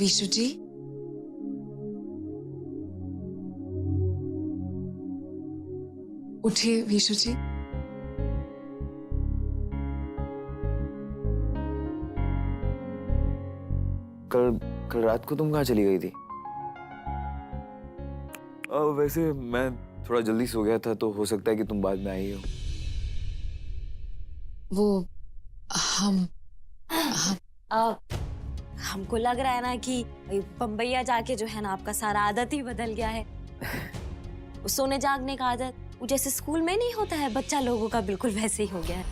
विशु जी, उठिए विशु जी। कल कल रात को तुम कहाँ चली गई थी? वैसे मैं थोड़ा जल्दी सो गया था, तो हो सकता है कि तुम बाद में आई हो। वो हम हमको लग रहा है ना कि बम्बैया जाके जो है ना आपका सारा आदत ही बदल गया है। वो सोने जागने का आदत वो जैसे स्कूल में नहीं होता है बच्चा लोगों का, बिल्कुल वैसे ही हो गया है।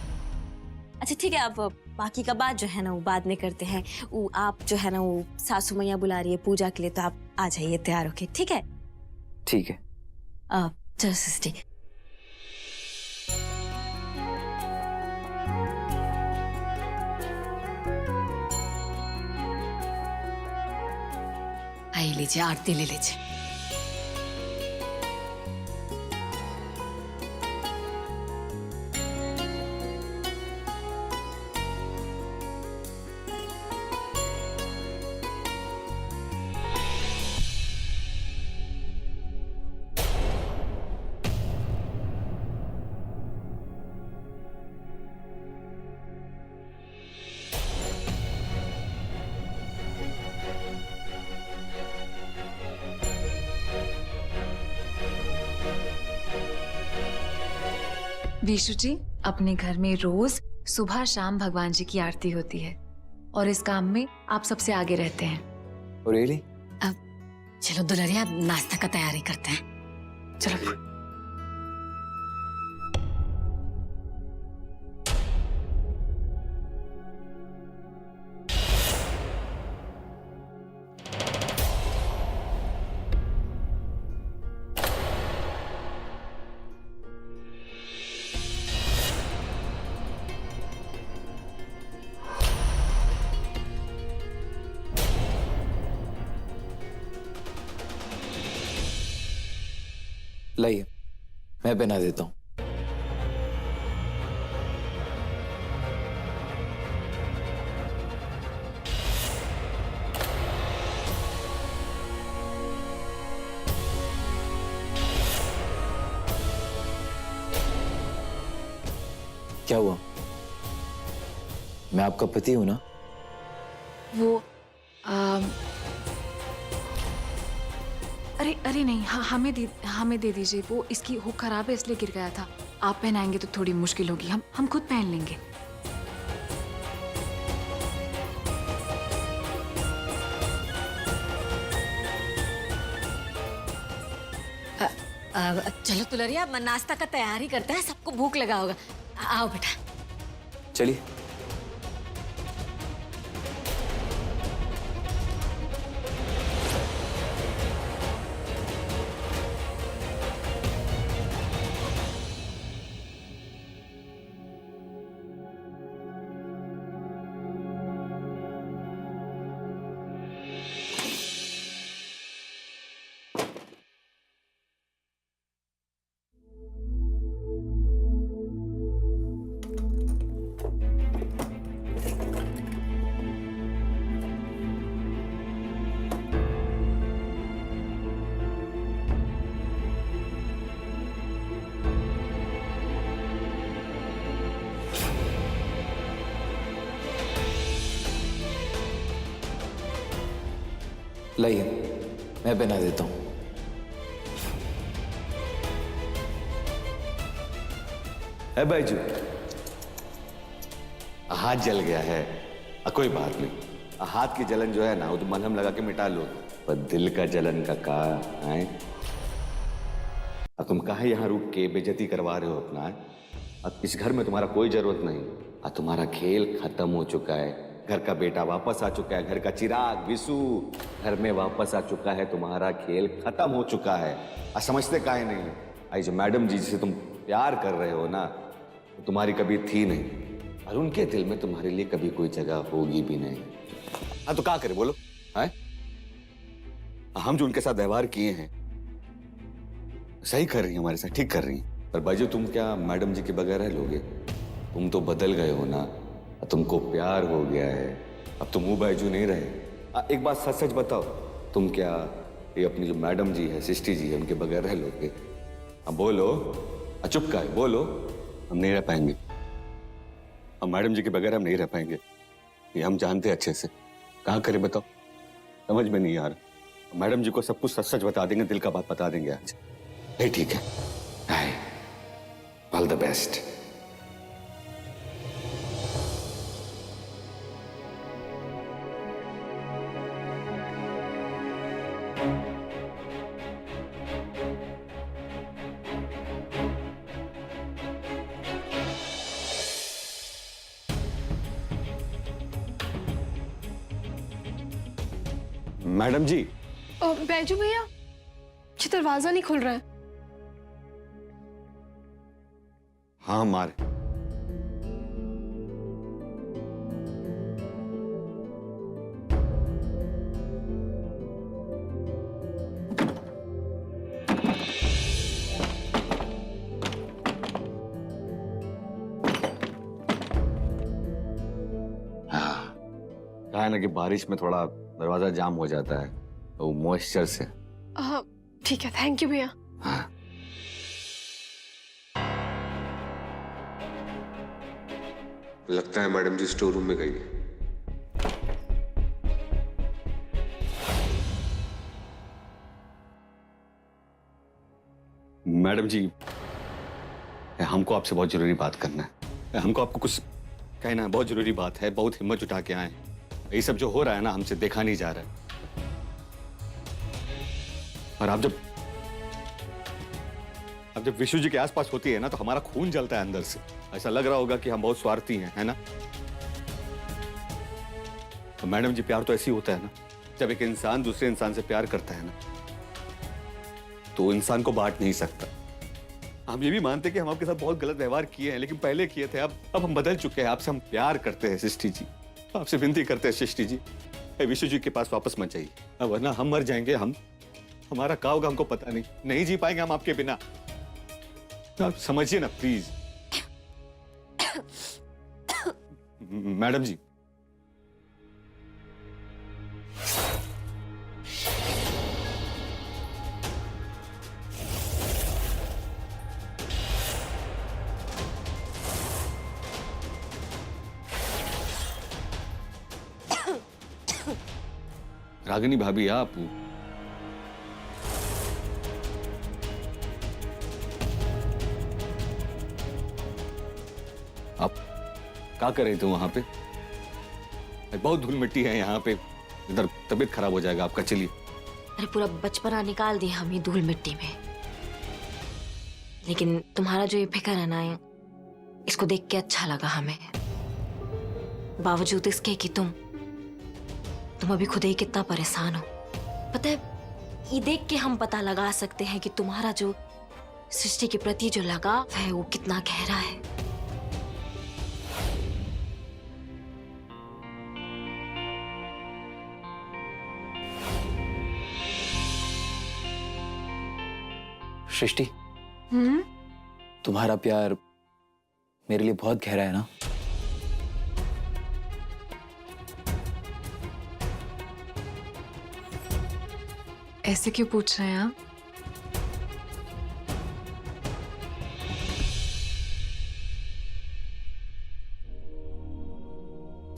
अच्छा ठीक है, आप बाकी का बात जो है ना वो बाद में करते हैं। वो आप जो है ना वो सासू मैया बुला रही है पूजा के लिए, तो आप आ जाइए तैयार होके, ठीक है? ठीक है। चलो सिस्टी। आई लीजिए, आरती ले लीजिए। विशु जी, अपने घर में रोज सुबह शाम भगवान जी की आरती होती है और इस काम में आप सबसे आगे रहते हैं। रियली? चलो दुल्हनिया नाश्ता का तैयारी करते हैं, चलो। लाइए, मैं पहना देता हूँ। क्या हुआ? मैं आपका पति हूं ना? वो अरे अरे नहीं, हाँ हमें दे दीजिए। वो इसकी हुक खराब है इसलिए गिर गया था। आप पहनाएंगे तो थोड़ी मुश्किल होगी, हम खुद पहन लेंगे। चलो दुल्हनिया नाश्ता का तैयारी करते हैं, सबको भूख लगा होगा। आओ बेटा। चलिए। लाइए, मैं पहना देता हूँ। है भाईजू, हाथ जल गया है। कोई बात नहीं, हाथ की जलन जो है ना वो तो मलहम लगा के मिटा लो, पर दिल का जलन का है। अब तुम कहाँ यहाँ रुक के बेइज्जती करवा रहे हो अपना? अब इस घर में तुम्हारा कोई जरूरत नहीं। अब तुम्हारा खेल खत्म हो चुका है। घर का बेटा वापस आ चुका है, घर का चिराग विशु घर में वापस आ चुका है। तुम्हारा खेल खत्म हो चुका है। समझते काहे नहीं? आई जो मैडम जी जिसे तुम प्यार कर रहे हो ना, तो तुम्हारी कभी थी नहीं और उनके दिल में तुम्हारे लिए कभी कोई जगह होगी भी नहीं। हाँ तो क्या करे बोलो? है हम जो उनके साथ व्यवहार किए हैं सही कर रही हैं, हमारे साथ ठीक कर रही हैं। पर बाजू तुम क्या मैडम जी के बगैर रह लोगे? तुम तो बदल गए हो ना, तुमको प्यार हो गया है। अब तुम वो बाजू नहीं रहे, एक बात सच सच बताओ, तुम क्या ये अपनी जो मैडम जी है, सृष्टि जी है, उनके बगैर रह लोगे? अब बोलो, चुप का है, बोलो। हम नहीं रह पाएंगे, हम मैडम जी के बगैर हम नहीं रह पाएंगे, ये हम जानते हैं अच्छे से। कहाँ करें बताओ, समझ में नहीं आ रहा। मैडम जी को सब कुछ सच सच बता देंगे, दिल का बात बता देंगे आज। नहीं ठीक है, ऑल द बेस्ट। मैडम जी। बैजू भैया, ये दरवाजा नहीं खुल रहा है। हाँ मार। हाँ, कहा है ना कि बारिश में थोड़ा दरवाजा जाम हो जाता है, तो मॉइस्चर से। ठीक है, थैंक यू भैया। हाँ। लगता है मैडम जी स्टोर रूम में गई है। मैडम जी, हमको आपसे बहुत जरूरी बात करना है। हमको आपको कुछ कहना है, बहुत जरूरी बात है। बहुत हिम्मत जुटा के आए। ये सब जो हो रहा है ना, हमसे देखा नहीं जा रहा है। और आप जब विशु जी के आसपास होती है ना, तो हमारा खून जलता है अंदर से। ऐसा लग रहा होगा कि हम बहुत स्वार्थी हैं, है ना? तो मैडम जी, प्यार तो ऐसी होता है ना, जब एक इंसान दूसरे इंसान से प्यार करता है ना, तो इंसान को बांट नहीं सकता। हम ये भी मानते हैं कि हम आपके साथ बहुत गलत व्यवहार किए हैं, लेकिन पहले किए थे। अब हम बदल चुके हैं। आपसे हम प्यार करते हैं सृष्टि जी, आपसे विनती करते हैं सृष्टि जी, विशु जी के पास वापस मत जाइए, वरना हम मर जाएंगे। हमारा क्या होगा हमको पता नहीं जी पाएंगे हम आपके बिना। आप समझिए ना प्लीज। मैडम जी, रागिनी भाभी, आप क्या कर रहे थे वहां पे? बहुत धूल मिट्टी है यहाँ पे, इधर तबीयत खराब हो जाएगा आपका। चलिए। अरे पूरा बचपना निकाल दिया हम ये धूल मिट्टी में। लेकिन तुम्हारा जो ये फिक्र है ना, इसको देख के अच्छा लगा हमें। बावजूद इसके कि तुम अभी खुद ही कितना परेशान हो। पता है, ये देख के हम पता लगा सकते हैं कि तुम्हारा जो सृष्टि के प्रति जो लगाव है वो कितना गहरा है। सृष्टि, तुम्हारा प्यार मेरे लिए बहुत गहरा है ना? ऐसे क्यों पूछ रहे हैं आप?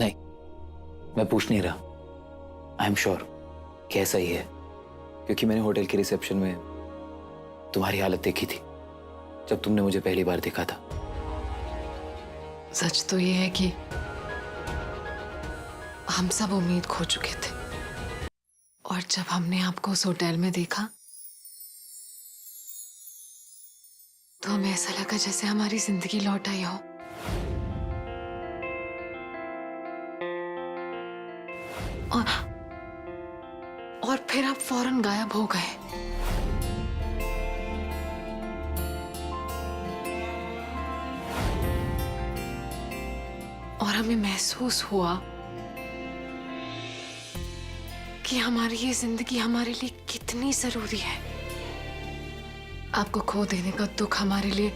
नहीं, मैं पूछ नहीं रहा। आई एम श्योर कि ऐसा ही है, क्योंकि मैंने होटल के रिसेप्शन में तुम्हारी हालत देखी थी जब तुमने मुझे पहली बार देखा था। सच तो ये है कि हम सब उम्मीद खो चुके थे, और जब हमने आपको उस होटल में देखा तो हमें ऐसा लगा जैसे हमारी जिंदगी लौट आई हो। और फिर आप फौरन गायब हो गए। और हमें महसूस हुआ कि हमारी ये जिंदगी हमारे लिए कितनी जरूरी है। आपको खो देने का दुख हमारे लिए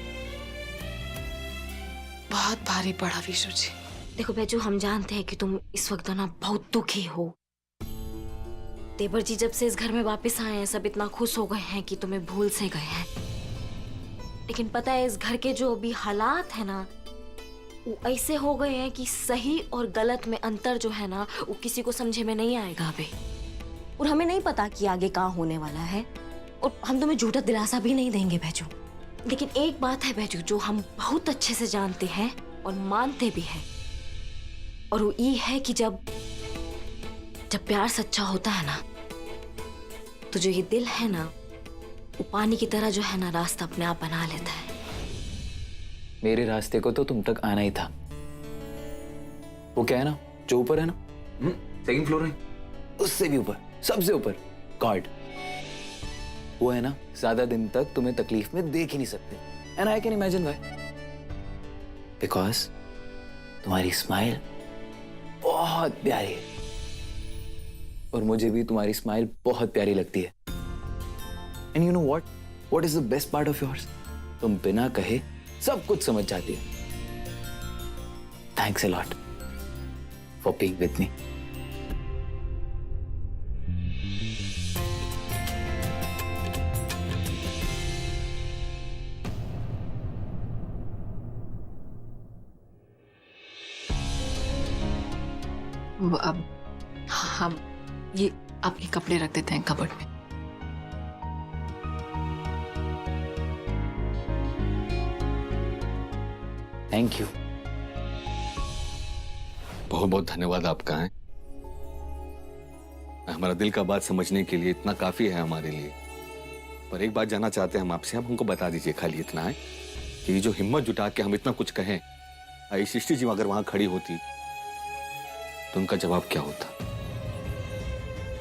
बहुत भारी पड़ा विशु जी। देखो बैजू, हम जानते हैं कि तुम इस वक्त ना बहुत दुखी हो, देवर जी जब से इस घर में वापस आए हैं सब इतना खुश हो गए हैं कि तुम्हें भूल से गए हैं। लेकिन पता है इस घर के जो अभी हालात है ना वो ऐसे हो गए हैं कि सही और गलत में अंतर जो है ना वो किसी को समझे में नहीं आएगा अभी। और हमें नहीं पता कि आगे क्या होने वाला है और हम तुम्हें झूठा दिलासा भी नहीं देंगे बैजू। लेकिन एक बात है बैजू जो हम बहुत अच्छे से जानते हैं और मानते भी हैं, और वो ये है कि जब प्यार सच्चा होता है ना तो जो ये दिल है ना वो पानी की तरह जो है ना रास्ता अपने आप बना लेता है। मेरे रास्ते को तो तुम तक आना ही था। वो क्या है ना जो ऊपर है ना, सेकंड फ्लोर है, उससे भी ऊपर, सबसे ऊपर गॉड, वो है ना ज्यादा दिन तक तुम्हें तकलीफ में देख ही नहीं सकते। And I can imagine why, because तुम्हारी स्माइल बहुत प्यारी है और मुझे भी तुम्हारी स्माइल बहुत प्यारी लगती है। And you know what is the best part of yours, तुम बिना कहे सब कुछ समझ जाती हो। Thanks a lot for being with me. अब हम ये आपके कपड़े रख देते हैं कबर्ड में। Thank you. बहुत बहुत धन्यवाद आपका है। हमारा दिल का बात समझने के लिए इतना काफी है हमारे लिए। पर एक बात जानना चाहते हैं हम आपसे, हमको बता दीजिए खाली इतना है कि ये जो हिम्मत जुटा के हम इतना कुछ कहें, सृष्टि जी अगर वहां खड़ी होती तो उनका जवाब क्या होता?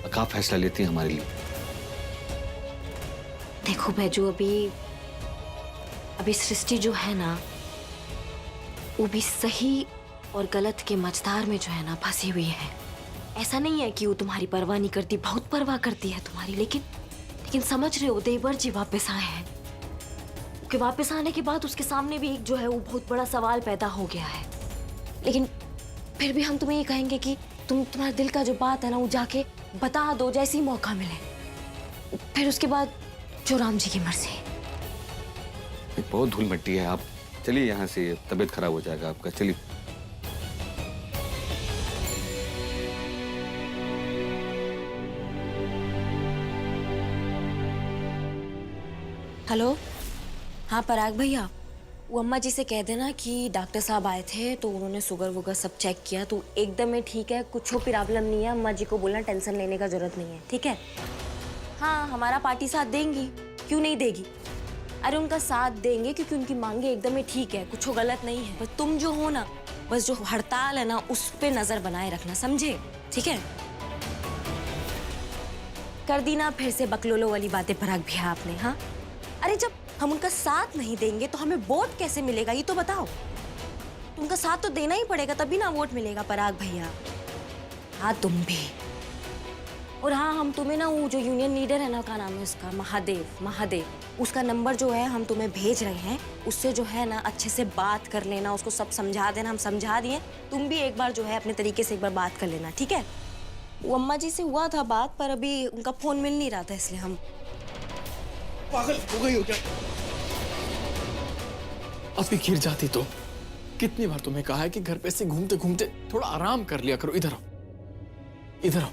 क्या फैसला लेती है हमारे लिए? देखो बैजू अभी सृष्टि जो है ना वो भी सही और गलत के मझधार में जो है ना फंसी हुई है। ऐसा नहीं है कि वो तुम्हारी परवाह नहीं करती, बहुत परवाह करती है तुम्हारी, लेकिन समझ रहे हो देवर जी वापस आए हैं। उसके वापस आने के बाद उसके सामने भी एक जो है वो बहुत बड़ा सवाल पैदा हो गया है। लेकिन फिर भी हम तुम्हें ये कहेंगे कि तुम्हारे दिल का जो बात है ना वो जाके बता दो जैसे ही मौका मिले। फिर उसके बाद जो राम जी की मर्जी। बहुत धूल मिट्टी है, आप चलिए यहाँ से, तबीयत खराब हो जाएगा आपका। चलिए। हेलो, हाँ पराग भैया, वो अम्मा जी से कह देना कि डॉक्टर साहब आए थे तो उन्होंने शुगर वुगर सब चेक किया तो एकदम में ठीक है, कुछ प्रॉब्लम नहीं है। अम्मा जी को बोलना टेंशन लेने का जरूरत नहीं है, ठीक है? हाँ, हमारा पार्टी साथ देंगी, क्यों नहीं देगी? अरे उनका साथ देंगे क्योंकि उनकी मांगे एकदम में ठीक है, कुछ गलत नहीं है। बस तुम जो हो ना, बस जो हड़ताल है ना उस पे नजर बनाए रखना, समझे? ठीक है? कर दी ना फिर से बकलोलो वाली बातें पराग भैया आपने। हाँ, अरे जब हम उनका साथ नहीं देंगे तो हमें वोट कैसे मिलेगा ये तो बताओ। तो उनका साथ तो देना ही पड़ेगा तभी ना वोट मिलेगा पराग भैया। हाँ तुम भी। और हाँ, हम तुम्हें ना वो जो यूनियन लीडर है ना, क्या नाम है उसका, महादेव, उसका नंबर जो है हम तुम्हें भेज रहे हैं। उससे जो है ना अच्छे से बात कर लेना, उसको सब समझा देना। हम समझा दिए, तुम भी एक बार जो है अपने तरीके से एक बार बात कर लेना, ठीक है? वो अम्मा जी से हुआ था बात पर अभी उनका फोन मिल नहीं रहा था, इसलिए हम। पागल हो गई हो क्या? अभी गिर जाती तो। कितनी बार तुम्हें कहा है कि घर पे से घूमते घूमते थोड़ा आराम कर लिया करो। इधर आओ, इधर आओ।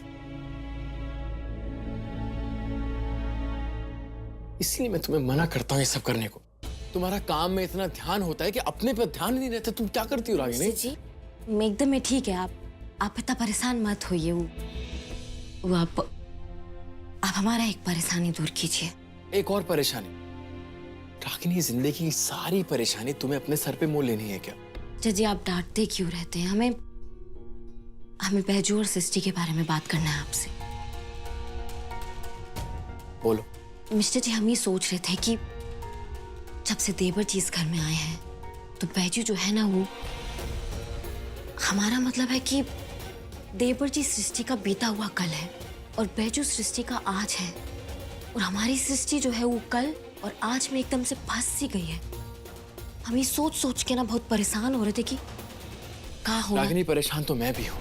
इसलिए मैं तुम्हें मना करता हूं ये सब करने को। तुम्हारा काम में इतना ध्यान होता है कि अपने पर ध्यान नहीं रहता। तुम क्या करती हो रागिनी? जी मैं एकदम में ठीक है। आप इतना परेशान मत होइए। वो आप हमारा एक परेशानी दूर कीजिए। एक और परेशानी? रागिनी, जिंदगी की सारी परेशानी तुम्हें अपने सर पे मोल लेनी है क्या? जी आप डांटते क्यों रहते हैं? हमें बैजू और सृष्टि के बारे में बात करना है आपसे। बोलो। मिस्टर जी, हम ये सोच रहे थे कि जब से देवर जी इस घर में आए हैं तो बैजू जो है ना वो, हमारा मतलब है कि देवर जी सृष्टि का बीता हुआ कल है और बैजू सृष्टि का आज है। और हमारी सृष्टि जो है वो कल और आज में एकदम से फंस सी गई है। हम ये सोच सोच के ना बहुत परेशान हो रहे थे कि क्या होगा। रागिनी, परेशान तो मैं भी हूं,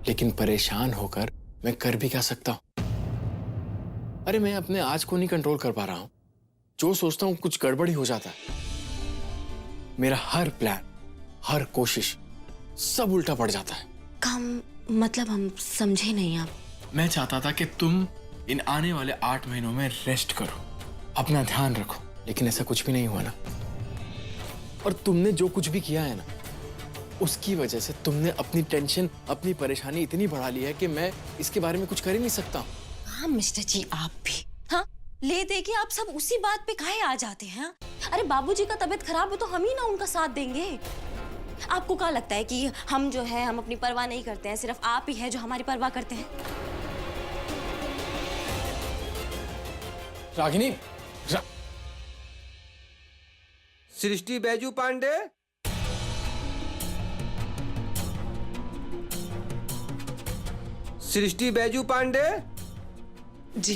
लेकिन परेशान होकर मैं कर भी क्या सकता हूं? अरे मैं अपने आज को नहीं कंट्रोल कर पा रहा हूं। जो सोचता हूं कुछ गड़बड़ी हो जाता है। मेरा हर प्लान, हर कोशिश सब उल्टा पड़ जाता है। काम मतलब हम समझे नहीं आप। मैं चाहता था कि तुम इन आने वाले 8 महीनों में रेस्ट करो, अपना ध्यान रखो, लेकिन ऐसा कुछ भी नहीं हुआ ना। और तुमने जो कुछ भी किया है ना, उसकी वजह से तुमने अपनी टेंशन, अपनी परेशानी इतनी बढ़ा ली है कि मैं इसके बारे में कुछ कर ही नहीं सकता। हाँ मिस्टर जी, आप भी हाँ ले दे के आप सब उसी बात पे काहे आ जाते हैं? अरे बाबूजी का तबीयत खराब है तो हम ही ना उनका साथ देंगे। आपको क्या लगता है कि हम जो है हम अपनी परवाह नहीं करते हैं, सिर्फ आप ही है जो हमारी परवाह करते हैं? रागिनी, सृष्टि बैजू पांडे, सृष्टि बैजू पांडे। जी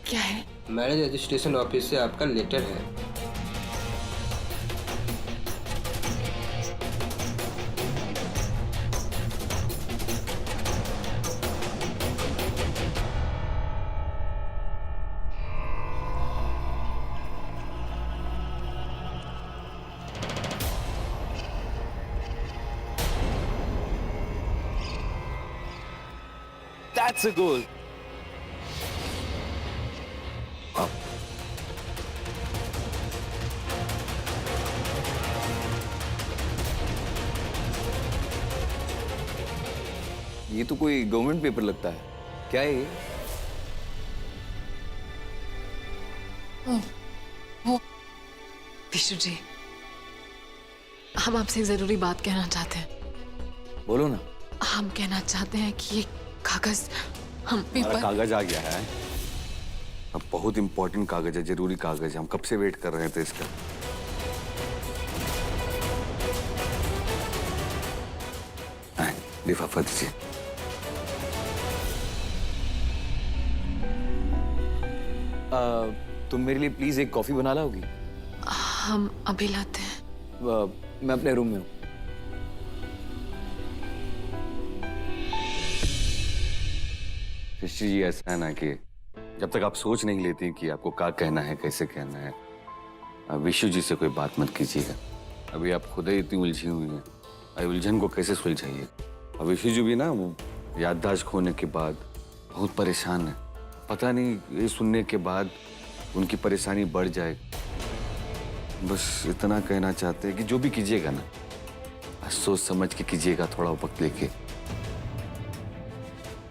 क्या है? मैरिज रजिस्ट्रेशन ऑफिस से आपका लेटर है। That's a goal. ये तो कोई गवर्नमेंट पेपर लगता है। क्या है ये? विशु जी, हम आपसे एक जरूरी बात कहना चाहते हैं। बोलो ना। हम कहना चाहते हैं कि ये कागज हम पेपर। कागज आ गया है। अब बहुत इंपॉर्टेंट कागज है, जरूरी कागज है। हम कब से वेट कर रहे थे इसका। लिफाफा दीजिए। तुम मेरे लिए प्लीज एक कॉफी बना लाओगी? हम अभी लाते हैं। मैं अपने रूम में हूँ। ऋषि जी, ऐसा है ना कि जब तक आप सोच नहीं लेती कि आपको क्या कहना है, कैसे कहना है, आप विशु जी से कोई बात मत कीजिएगा। अभी आप खुद ही इतनी उलझी हुई हैं, अभी उलझन को कैसे सुलझाइए। और विशु जी भी ना वो याददाश्त खोने के बाद बहुत परेशान है। पता नहीं ये सुनने के बाद उनकी परेशानी बढ़ जाए। बस इतना कहना चाहते हैं कि जो भी कीजिएगा ना, सोच समझ के कीजिएगा, थोड़ा वक्त लेके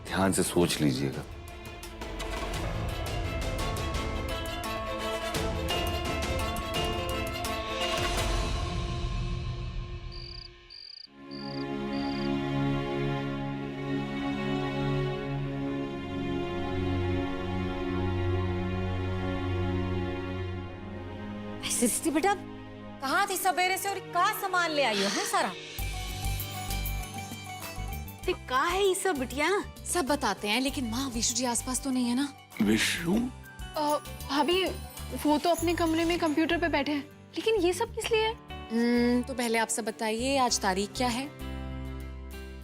ध्यान से सोच लीजिएगा। सृष्टि बेटा, कहाँ थी सवेरे से और कहाँ सामान ले आई हो? है सारा का है ये सब बिटिया? सब बताते हैं, लेकिन माँ विशु जी आसपास तो नहीं है ना? विशु? भाभी वो तो अपने कमरे में कंप्यूटर पे बैठे हैं, लेकिन ये सब किस लिए है? तो पहले आप सब बताइए, आज तारीख क्या है?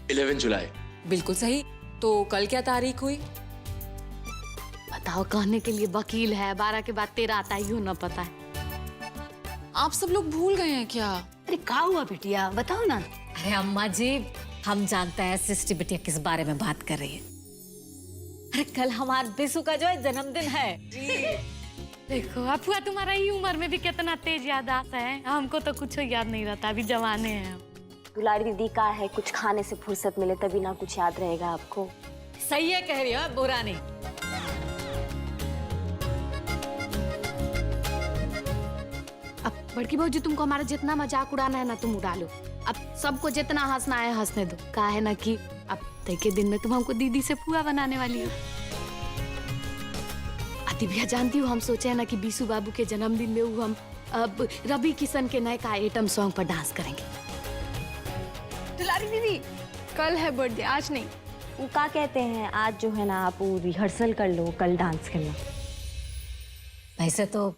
11 जुलाई। बिल्कुल सही। तो कल क्या तारीख हुई? बताओ, कहने के लिए वकील है, 12 के बाद 13 आता ही हो ना पता है। आप सब लोग भूल गए हैं क्या? अरे क्या हुआ बिटिया, बताओ ना। अरे अम्मा जी, हम जानते हैं सृष्टि बिटिया किस बारे में बात कर रही है। अरे कल हमारे बिशु का जो है जन्मदिन है। देखो अफुआ, तुम्हारा ही उम्र में भी कितना तेज याददाश्त है। हमको तो कुछ याद नहीं रहता, अभी जवाने हैं हम। दुलारी दीदी का है, कुछ खाने से फुर्सत मिले तभी ना कुछ याद रहेगा आपको। सही है कह रही हो, बुरा नहीं। अब बड़की बहू जी, तुमको हमारा जितना मजाक उड़ाना है ना तुम उड़ा लो। अब सबको जितना हंसना है हंसने दो। कहा है ना कि अब तय के दिन में तुम हमको दीदी से पुआ बनाने वाली हो। आदि भैया जानती हो, हम सोचे है ना कि बीसू बाबू के जन्मदिन में वो हम अब रवि किशन के नए का आइटम सॉन्ग पर डांस करेंगे। दुलारी दीदी, कल है बर्थडे, आज नहीं। वो क्या कहते हैं, आज जो है ना आप रिहर्सल कर लो, कल डांस करना। वैसे तो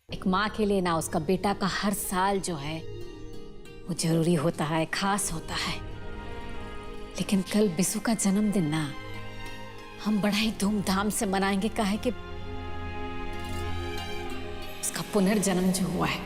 एक माँ के लिए ना उसका बेटा का हर साल जो है वो जरूरी होता है, खास होता है। लेकिन कल बिशु का जन्मदिन ना हम बड़ा ही धूमधाम से मनाएंगे, काहे कि उसका पुनर्जन्म जो हुआ है